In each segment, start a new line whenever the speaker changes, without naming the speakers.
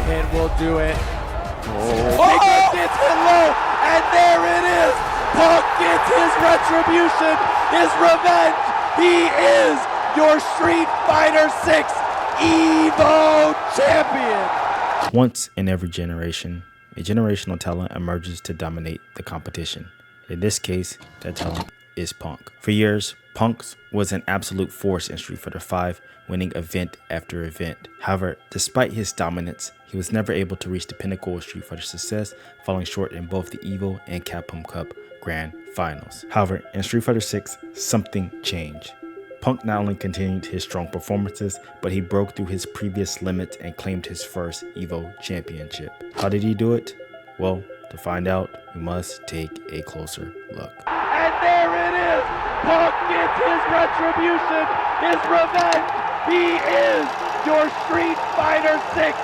and will do it. Big Red gets hit low, and there it is. Punk gets his retribution, his revenge. He is your Street Fighter 6 EVO champion.
Once in every generation, a generational talent emerges to dominate the competition. In this case, that talent is Punk. For years, Punk was an absolute force in Street Fighter V, winning event after event. However, despite his dominance, he was never able to reach the pinnacle of Street Fighter success, falling short in both the EVO and Capcom Cup Grand Finals. However, in Street Fighter VI, something changed. Punk not only continued his strong performances, but he broke through his previous limits and claimed his first EVO championship. How did he do it? Well, to find out, we must take a closer look.
And there it is! Punk gets his retribution, his revenge! He is your Street Fighter 6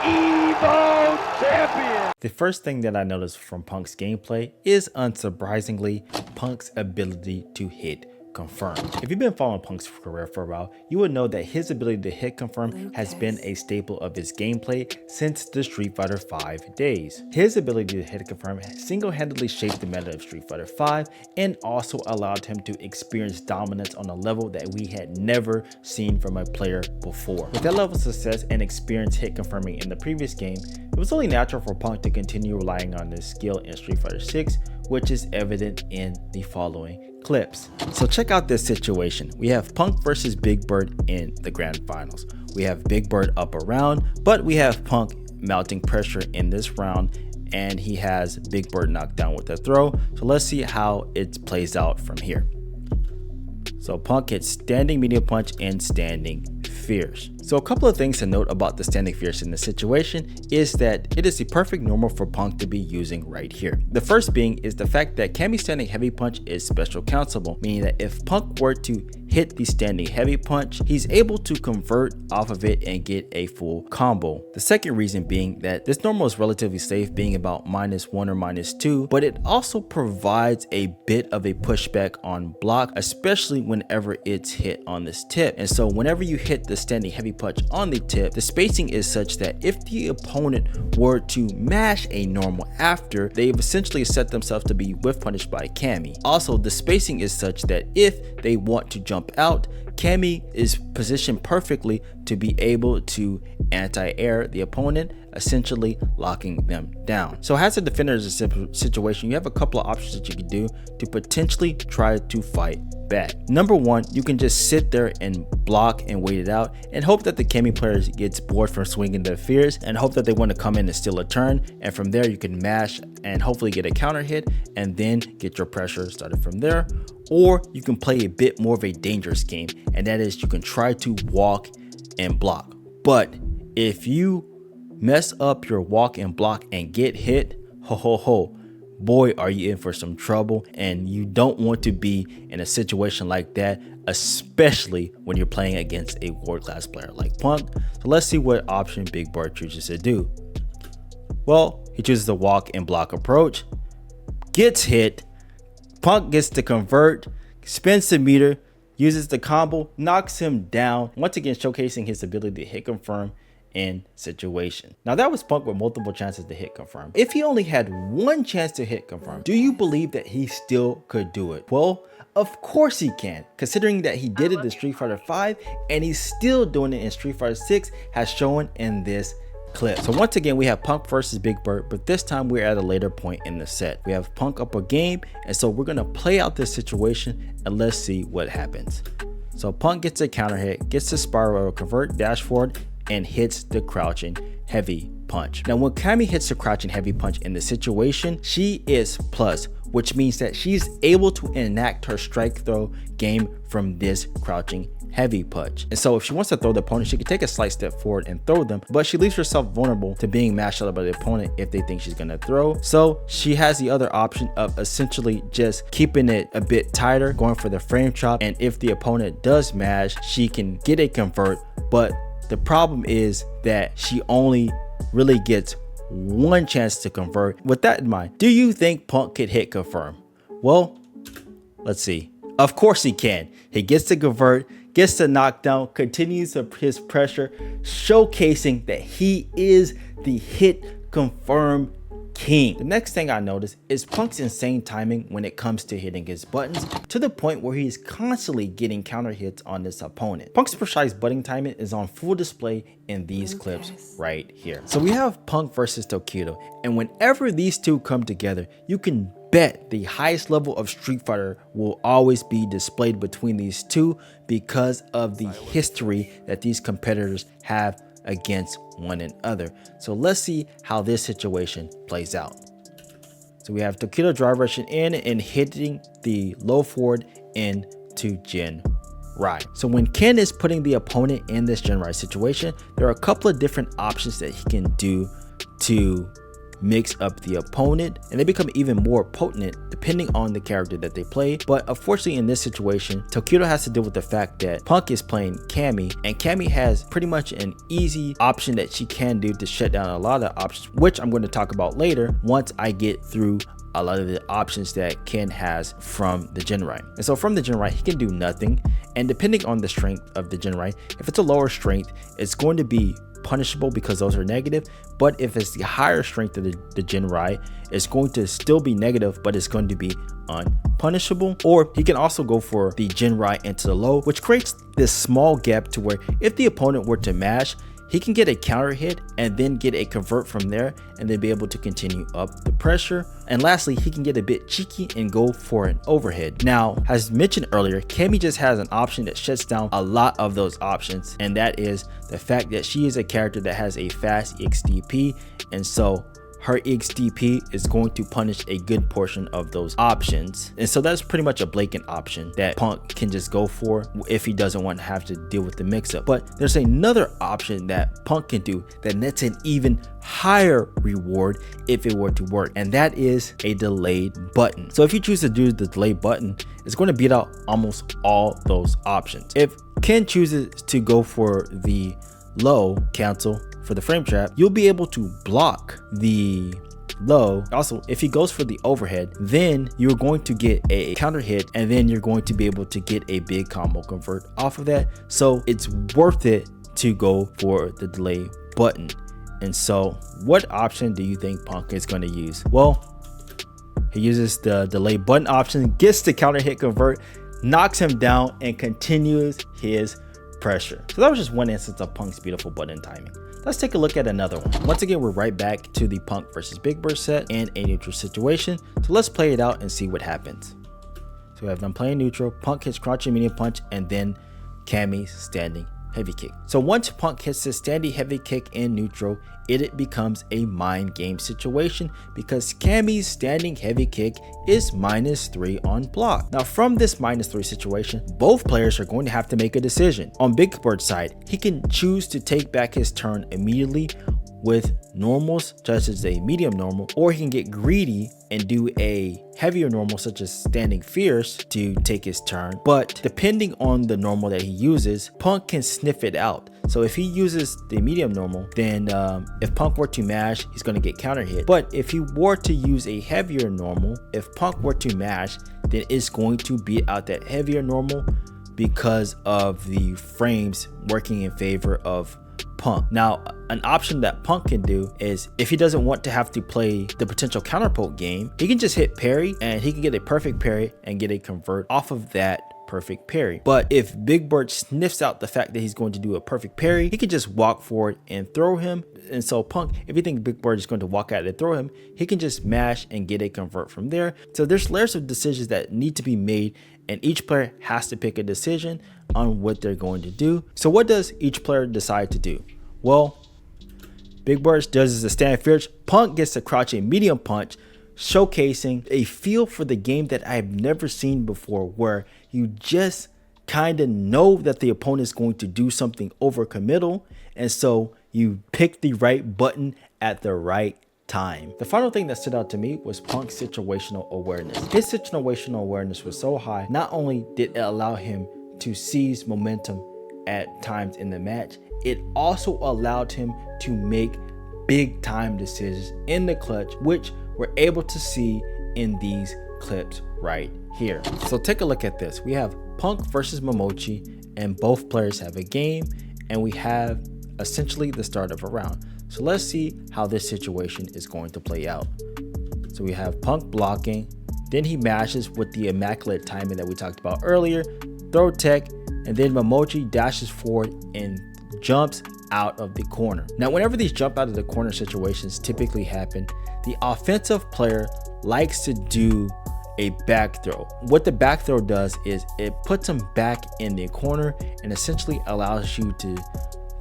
EVO champion!
The first thing that I noticed from Punk's gameplay is, unsurprisingly, Punk's ability to hit confirm. If you've been following Punk's career for a while, you would know that his ability to hit confirm has been a staple of his gameplay since the Street Fighter V days. His ability to hit confirm single-handedly shaped the meta of Street Fighter V and also allowed him to experience dominance on a level that we had never seen from a player before. With that level of success and experience hit confirming in the previous game, it was only natural for Punk to continue relying on this skill in Street Fighter 6, which is evident in the following clips. So check out this situation. We have Punk versus Big Bird in the grand finals. We have Big Bird up around, but we have Punk mounting pressure in this round, and he has Big Bird knocked down with a throw. So let's see how it plays out from here. So Punk hits standing medium punch and standing fierce. So a couple of things to note about the standing fierce in this situation is that it is the perfect normal for Punk to be using right here. The first being is the fact that Cammy's standing heavy punch is special countable, meaning that if Punk were to hit the standing heavy punch, he's able to convert off of it and get a full combo. The second reason being that this normal is relatively safe, being about -1 or -2, but it also provides a bit of a pushback on block, especially whenever it's hit on this tip. And so whenever you hit the standing heavy punch on the tip, the spacing is such that if the opponent were to mash a normal after, they've essentially set themselves to be whiff punished by Cammy. Also, the spacing is such that if they want to jump out, Cammy is positioned perfectly to be able to anti-air the opponent, essentially locking them down. So as a defender in a situation, you have a couple of options that you can do to potentially try to fight back. Number one, you can just sit there and block and wait it out and hope that the Cammy player gets bored from swinging their fears and hope that they want to come in and steal a turn, and from there you can mash and hopefully get a counter hit and then get your pressure started from there. Or you can play a bit more of a dangerous game, and that is you can try to walk and block. But if you mess up your walk and block and get hit, boy, are you in for some trouble, and you don't want to be in a situation like that, especially when you're playing against a world-class player like Punk. So let's see what option Big Bird chooses to do. Well, he chooses the walk and block approach, gets hit, Punk gets to convert, spins the meter, uses the combo, knocks him down, once again showcasing his ability to hit confirm in situation. Now that was Punk with multiple chances to hit confirm. If he only had one chance to hit confirm, do you believe that he still could do it? Well, of course he can, considering that he did it in Street Fighter V and he's still doing it in Street Fighter 6, as shown in this clip. So once again, we have Punk versus Big Bird, but this time we're at a later point in the set. We have Punk up a game, and so we're gonna play out this situation and let's see what happens. So Punk gets a counter hit, gets the spiral, convert, dash forward, and hits the crouching heavy punch. Now when Cammy hits the crouching heavy punch in the situation, she is plus, which means that she's able to enact her strike throw game from this crouching heavy punch. And so if she wants to throw the opponent, she can take a slight step forward and throw them, but she leaves herself vulnerable to being mashed out by the opponent if they think she's gonna throw. So she has the other option of essentially just keeping it a bit tighter, going for the frame chop, and if the opponent does mash, she can get a convert, but the problem is that she only really gets one chance to convert. With that in mind, do you think Punk could hit confirm? Well, let's see. Of course he can. He gets to convert, gets the knockdown, continues his pressure, showcasing that he is the hit confirm king. The next thing I noticed is Punk's insane timing when it comes to hitting his buttons, to the point where he's constantly getting counter hits on this opponent. Punk's precise button timing is on full display in these clips right here. So we have Punk versus Tokido, and whenever these two come together, you can bet the highest level of Street Fighter will always be displayed between these two because of the history that these competitors have against one another. So let's see how this situation plays out. So we have Tokido drive rushing in and hitting the low forward into Gen Rai. So when Ken is putting the opponent in this Gen Rai situation, there are a couple of different options that he can do to mix up the opponent, and they become even more potent depending on the character that they play. But unfortunately in this situation, Tokido has to deal with the fact that Punk is playing Cammy, and Cammy has pretty much an easy option that she can do to shut down a lot of options, which I'm going to talk about later once I get through a lot of the options that Ken has from the Gen Rai. And so from the Gen Rai, he can do nothing, and depending on the strength of the Gen Rai, if it's a lower strength, it's going to be punishable because those are negative. But if it's the higher strength of the Gen Rai, it's going to still be negative, but it's going to be unpunishable. Or he can also go for the Gen Rai into the low, which creates this small gap to where if the opponent were to mash, he can get a counter hit and then get a convert from there, and then be able to continue up the pressure. And lastly, he can get a bit cheeky and go for an overhead. Now, as mentioned earlier, Cammy just has an option that shuts down a lot of those options, and that is the fact that she is a character that has a fast XDP, and so her XDP is going to punish a good portion of those options. And so that's pretty much a blatant option that Punk can just go for if he doesn't want to have to deal with the mix-up. But there's another option that Punk can do that nets an even higher reward if it were to work, and that is a delayed button. So if you choose to do the delay button, it's going to beat out almost all those options. If Ken chooses to go for the low cancel for the frame trap, you'll be able to block the low. Also, if he goes for the overhead, then you're going to get a counter hit, and then you're going to be able to get a big combo convert off of that. So it's worth it to go for the delay button. And so what option do you think Punk is going to use? Well, he uses the delay button option, gets the counter hit convert, knocks him down, and continues his pressure. So that was just one instance of Punk's beautiful button timing. Let's take a look at another one. Once again, we're right back to the Punk versus Big Bird set and a neutral situation. So let's play it out and see what happens. So we have them playing neutral. Punk hits crouching medium punch, and then Cammy's standing heavy kick. So once Punk hits his standing heavy kick in neutral, it becomes a mind game situation because Cammy's standing heavy kick is -3 on block. Now from this -3 situation, both players are going to have to make a decision. On Big Bird's side, he can choose to take back his turn immediately with normals such as a medium normal, or he can get greedy and do a heavier normal such as standing fierce to take his turn. But depending on the normal that he uses, Punk can sniff it out. So if he uses the medium normal, then if Punk were to mash, he's going to get counter hit. But if he were to use a heavier normal, if Punk were to mash, then it's going to beat out that heavier normal because of the frames working in favor of Punk. Now, an option that Punk can do is if he doesn't want to have to play the potential counterpoke game, he can just hit parry, and he can get a perfect parry and get a convert off of that perfect parry. But if Big Bird sniffs out the fact that he's going to do a perfect parry, he can just walk forward and throw him. And so Punk, if you think Big Bird is going to walk out and throw him, he can just mash and get a convert from there. So there's layers of decisions that need to be made, and each player has to pick a decision on what they're going to do. So what does each player decide to do? Well, Big Bird does is a stand fierce. Punk gets to crouch a medium punch, showcasing a feel for the game that I've never seen before, where you just kind of know that the opponent is going to do something overcommittal, and so you pick the right button at the right time. The final thing that stood out to me was Punk's situational awareness. His situational awareness was so high, not only did it allow him to seize momentum at times in the match, it also allowed him to make big time decisions in the clutch, which we're able to see in these clips right here. So take a look at this. We have Punk versus Momochi and both players have a game, and we have essentially the start of a round. So let's see how this situation is going to play out. So we have Punk blocking, then he mashes with the immaculate timing that we talked about earlier, throw tech, and then Momochi dashes forward and jumps out of the corner. Now, whenever these jump out of the corner situations typically happen, the offensive player likes to do a back throw. What the back throw does is it puts them back in the corner and essentially allows you to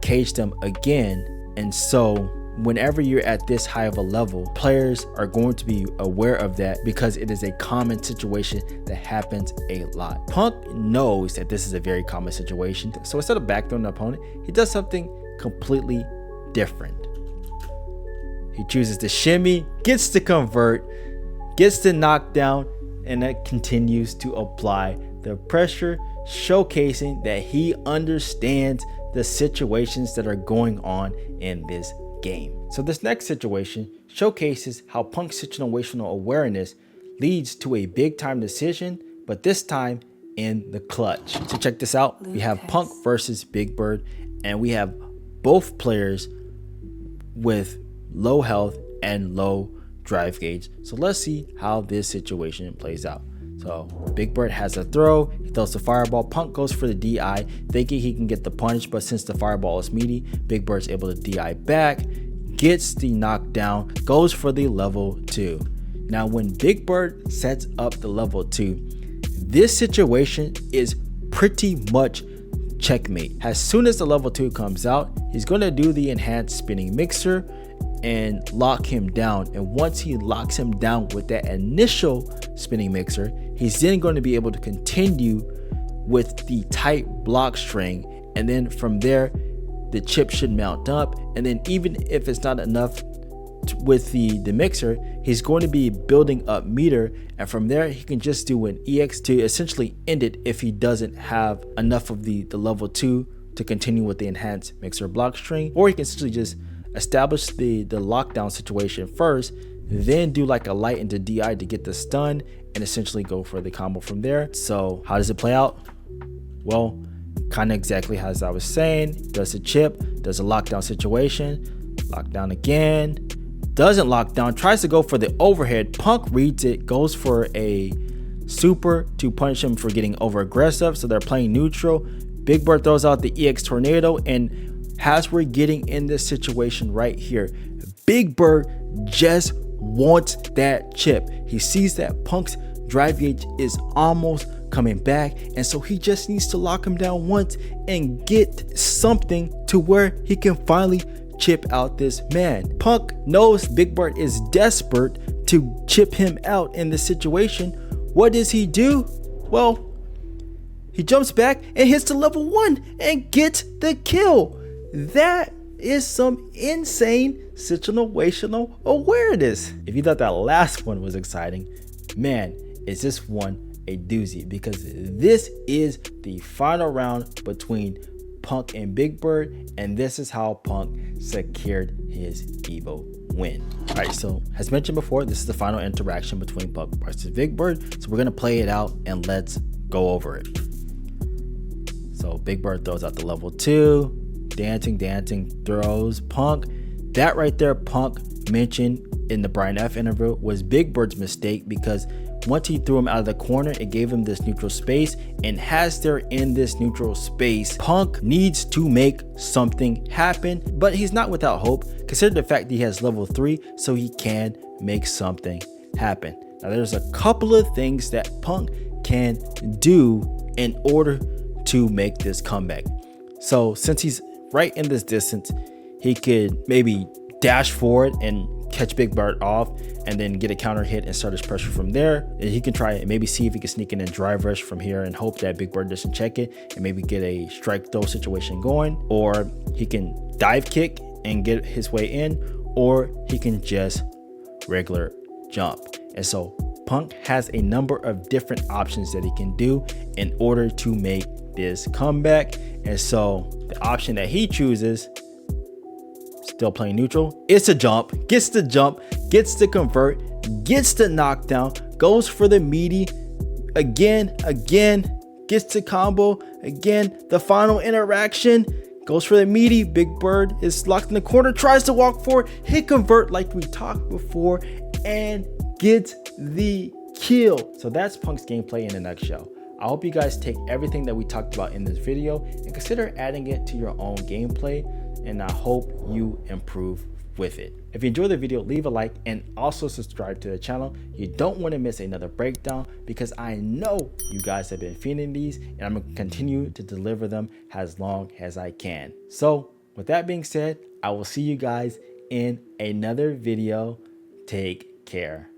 cage them again. And so whenever you're at this high of a level, players are going to be aware of that because it is a common situation that happens a lot. Punk knows that this is a very common situation. So instead of back throwing the opponent, he does something completely different. He chooses to shimmy, gets to convert, gets to knock down, and that continues to apply the pressure, showcasing that he understands the situations that are going on in this game. So this next situation showcases how Punk's situational awareness leads to a big time decision, but this time in the clutch. So check this out. We have Punk versus Big Bird, and we have both players with low health and low drive gauge. So let's see how this situation plays out. So Big Bird has a throw, he throws the fireball, Punk goes for the DI, thinking he can get the punish, but since the fireball is meaty, Big Bird's able to DI back, gets the knockdown, goes for the level 2. Now when Big Bird sets up the level 2, this situation is pretty much checkmate. As soon as the level 2 comes out, he's going to do the enhanced spinning mixer and lock him down. And once he locks him down with that initial spinning mixer, he's then going to be able to continue with the tight block string, and then from there the chip should mount up. And then even if it's not enough with the mixer, he's going to be building up meter, and from there he can just do an EX to essentially end it if he doesn't have enough of the level 2 to continue with the enhanced mixer block string, or he can essentially just establish the lockdown situation first, then do like a light into DI to get the stun, and essentially go for the combo from there. So how does it play out? Well, kind of exactly as I was saying. Does the chip, does a lockdown situation, lockdown again, doesn't lock down, tries to go for the overhead. Punk reads it, goes for a super to punish him for getting over aggressive. So they're playing neutral. Big Bird throws out the EX tornado, and as we're getting in this situation right here, Big Bird just wants that chip. He sees that Punk's drive gauge is almost coming back, and so he just needs to lock him down once and get something to where he can finally chip out this man. Punk knows Big Bird is desperate to chip him out in this situation. What does he do? Well, he jumps back and hits the level 1 and gets the kill. That is some insane situational awareness. If you thought that last one was exciting, man, is this one a doozy, because this is the final round between Punk and Big Bird, and this is how Punk secured his EVO win. All right, so as mentioned before, this is the final interaction between Punk versus Big Bird, so we're gonna play it out and let's go over it. So Big Bird throws out the level 2, dancing throws. Punk, that right there, Punk mentioned in the Brian F interview, was Big Bird's mistake, because once he threw him out of the corner, it gave him this neutral space, and as they're in this neutral space, Punk needs to make something happen, but he's not without hope. Consider the fact that he has level 3, so he can make something happen. Now there's a couple of things that Punk can do in order to make this comeback. So since he's right in this distance, he could maybe dash forward and catch Big Bird off, and then get a counter hit and start his pressure from there. And he can try and maybe see if he can sneak in a drive rush from here and hope that Big Bird doesn't check it and maybe get a strike throw situation going, or he can dive kick and get his way in, or he can just regular jump. And so Punk has a number of different options that he can do in order to make this comeback. And so the option that he chooses, still playing neutral, it's a jump, gets the convert, gets the knockdown, goes for the meaty, again, gets to combo. Again, the final interaction goes for the meaty. Big Bird is locked in the corner, tries to walk forward, hit convert like we talked before, and gets the kill. So that's Punk's gameplay in a nutshell. I hope you guys take everything that we talked about in this video and consider adding it to your own gameplay, and I hope you improve with it. If you enjoyed the video, leave a like and also subscribe to the channel. You don't want to miss another breakdown, because I know you guys have been feeling these, and I'm going to continue to deliver them as long as I can. So with that being said, I will see you guys in another video. Take care.